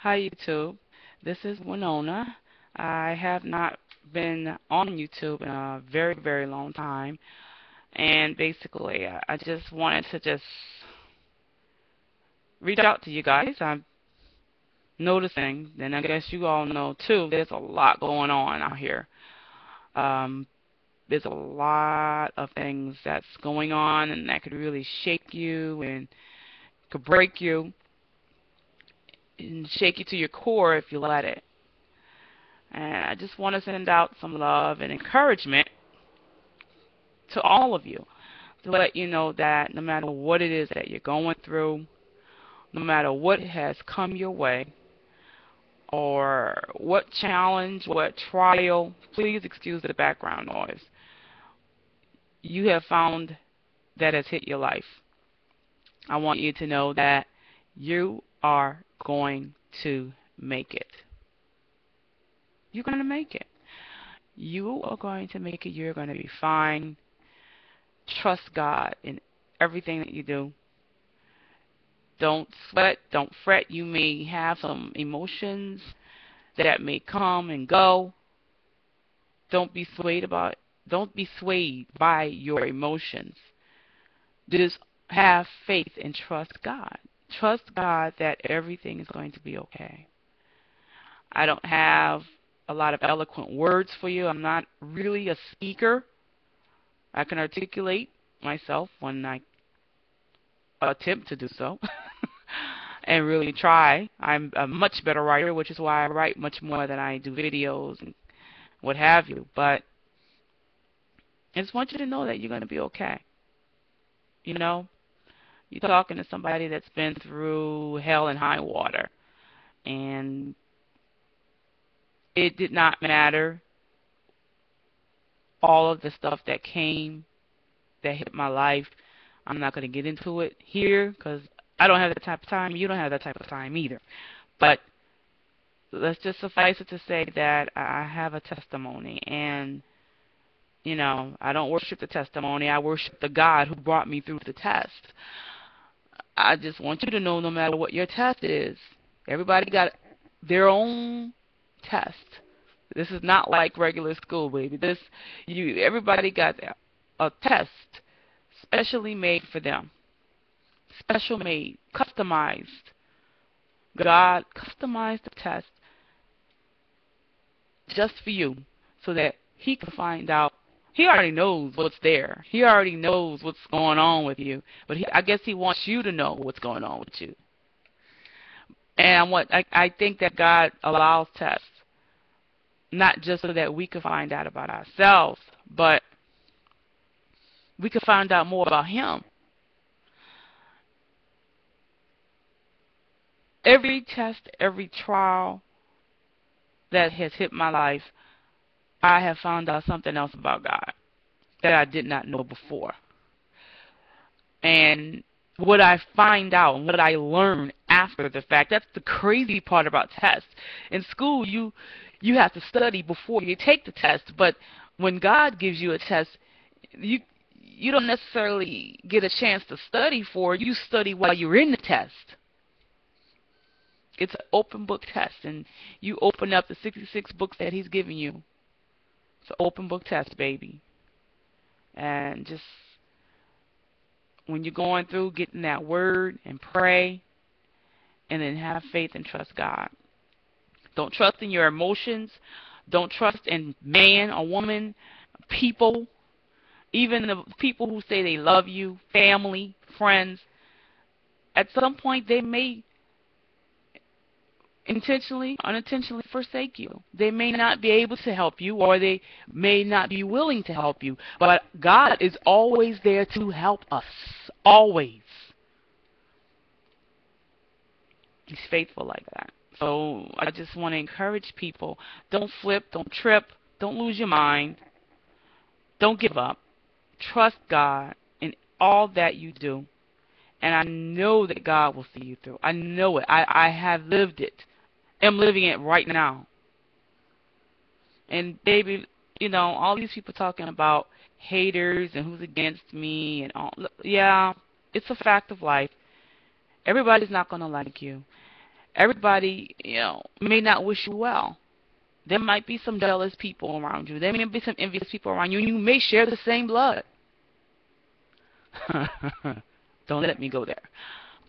Hi, YouTube. This is Winona. I have not been on YouTube in a very, very long time. And basically, I just wanted to just reach out to you guys. I'm noticing, and I guess you all know too, there's a lot going on out here. Um, there's a lot of things that's going on, and that could really shake you and could break you and shake you to your core if you let it. And I just want to send out some love and encouragement to all of you to let you know that no matter what it is that you're going through, no matter what has come your way, or what challenge, what trial, please excuse the background noise, you have found that has hit your life. I want you to know that you are going to make it. You're going to make it. You are going to make it. You're going to be fine. Trust God in everything that you do. Don't sweat, don't fret. You may have some emotions that may come and go. Don't be swayed about don't be swayed by your emotions. Just have faith and trust God. Trust God that everything is going to be okay. I don't have a lot of eloquent words for you. I'm not really a speaker. I can articulate myself when I attempt to do so and really try. I'm a much better writer, which is why I write much more than I do videos and what have you. But I just want you to know that you're going to be okay. You know, you're talking to somebody that's been through hell and high water, and it did not matter all of the stuff that came, that hit my life. I'm not going to get into it here because I don't have that type of time. You don't have that type of time either. But let's just suffice it to say that I have a testimony, and I don't worship the testimony. I worship the God who brought me through the test. I just want you to know, no matter what your test is, everybody got their own test. This is not like regular school, baby. Everybody got a test specially made for them, special made, customized. God customized the test just for you so that He can find out. He already knows what's there. He already knows what's going on with you. But I guess He wants you to know what's going on with you. And I think that God allows tests, not just so that we can find out about ourselves, but we can find out more about Him. Every test, every trial that has hit my life, I have found out something else about God that I did not know before. And what I find out and what I learn after the fact, that's the crazy part about tests. In school, you have to study before you take the test, but when God gives you a test, you don't necessarily get a chance to study for it. You study while you're in the test. It's an open book test, and you open up the 66 books that He's given you. It's an open book test, baby. And just when you're going through, get in that word and pray, and then have faith and trust God. Don't trust in your emotions. Don't trust in man or woman, people, even the people who say they love you, family, friends. At some point, they may intentionally, unintentionally forsake you. They may not be able to help you, or they may not be willing to help you. But God is always there to help us. Always. He's faithful like that. So I just want to encourage people, don't flip, don't trip, don't lose your mind, don't give up. Trust God in all that you do. And I know that God will see you through. I know it. I have lived it. I'm living it right now. And baby, all these people talking about haters and who's against me and all. Yeah, it's a fact of life. Everybody's not going to like you. Everybody, may not wish you well. There might be some jealous people around you. There may be some envious people around you, and you may share the same blood. Don't let me go there.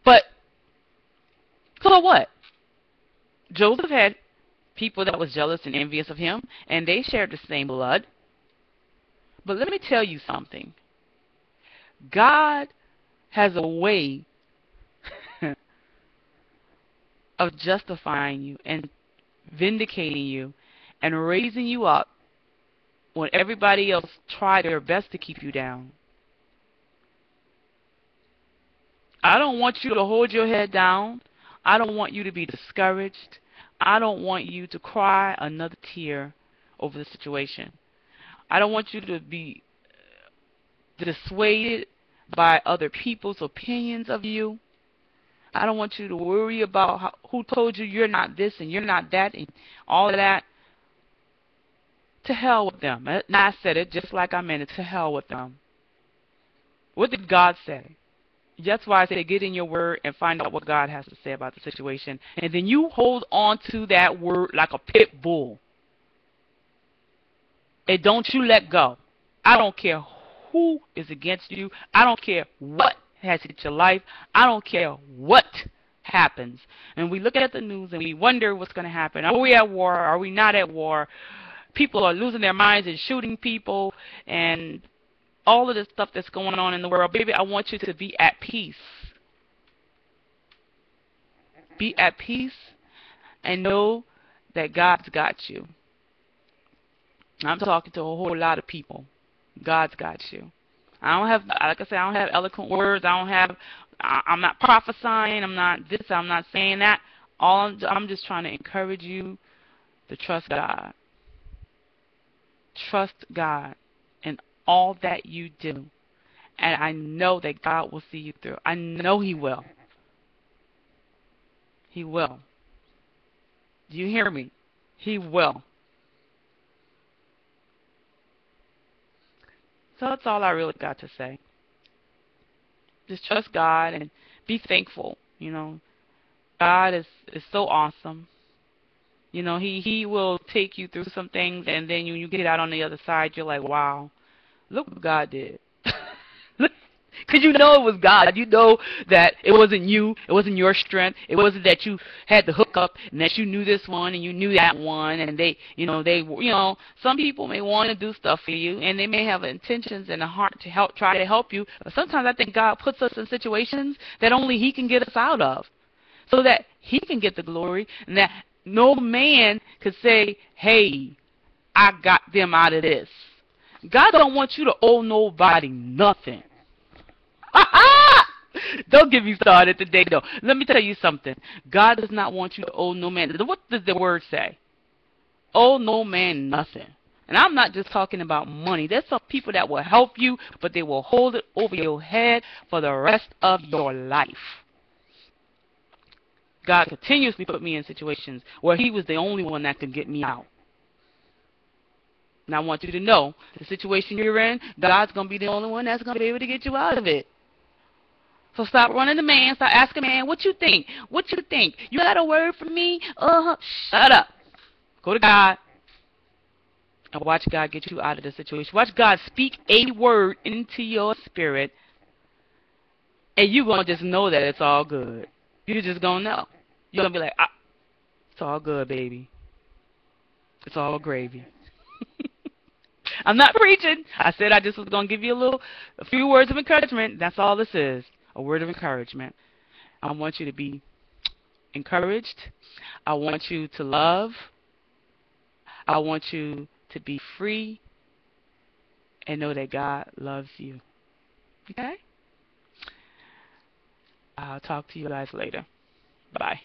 But so what? Joseph had people that was jealous and envious of him, and they shared the same blood. But let me tell you something. God has a way of justifying you and vindicating you and raising you up when everybody else tried their best to keep you down. I don't want you to hold your head down. I don't want you to be discouraged. I don't want you to cry another tear over the situation. I don't want you to be dissuaded by other people's opinions of you. I don't want you to worry about who told you you're not this and you're not that and all of that. To hell with them. And I said it just like I meant it. To hell with them. What did God say? That's why I say get in your word and find out what God has to say about the situation. And then you hold on to that word like a pit bull. And don't you let go. I don't care who is against you. I don't care what has hit your life. I don't care what happens. And we look at the news and we wonder what's going to happen. Are we at war? Are we not at war? People are losing their minds and shooting people and all of this stuff that's going on in the world. Baby, I want you to be at peace. Be at peace and know that God's got you. I'm talking to a whole lot of people. God's got you. I don't have, like I said, I don't have eloquent words. I'm not prophesying. I'm not this. I'm not saying that. I'm just trying to encourage you to trust God. Trust God in all that you do. And I know that God will see you through. I know He will. He will. Do you hear me? He will. So that's all I really got to say. Just trust God and be thankful. God is so awesome. He will take you through some things, and then when you get out on the other side, you're like, wow, look what God did. Because you know it was God. You know that it wasn't you. It wasn't your strength. It wasn't that you had the hookup and that you knew this one and you knew that one. And some people may want to do stuff for you, and they may have intentions and a heart to try to help you. But sometimes I think God puts us in situations that only He can get us out of, so that He can get the glory, and that no man could say, hey, I got them out of this. God don't want you to owe nobody nothing. Don't get me started today, though. Let me tell you something. God does not want you to owe no man. What does the word say? Owe no man nothing. And I'm not just talking about money. There's some people that will help you, but they will hold it over your head for the rest of your life. God continuously put me in situations where He was the only one that could get me out. And I want you to know, the situation you're in, God's going to be the only one that's going to be able to get you out of it. So stop running to man. Stop asking man, what you think? What you think? You got a word for me? Shut up. Go to God and watch God get you out of the situation. Watch God speak a word into your spirit, and you're going to just know that it's all good. You're just going to know. You're going to be like, it's all good, baby. It's all gravy. I'm not preaching. I said I just was going to give you a few words of encouragement. That's all this is. A word of encouragement. I want you to be encouraged. I want you to love. I want you to be free and know that God loves you. Okay? I'll talk to you guys later. Bye.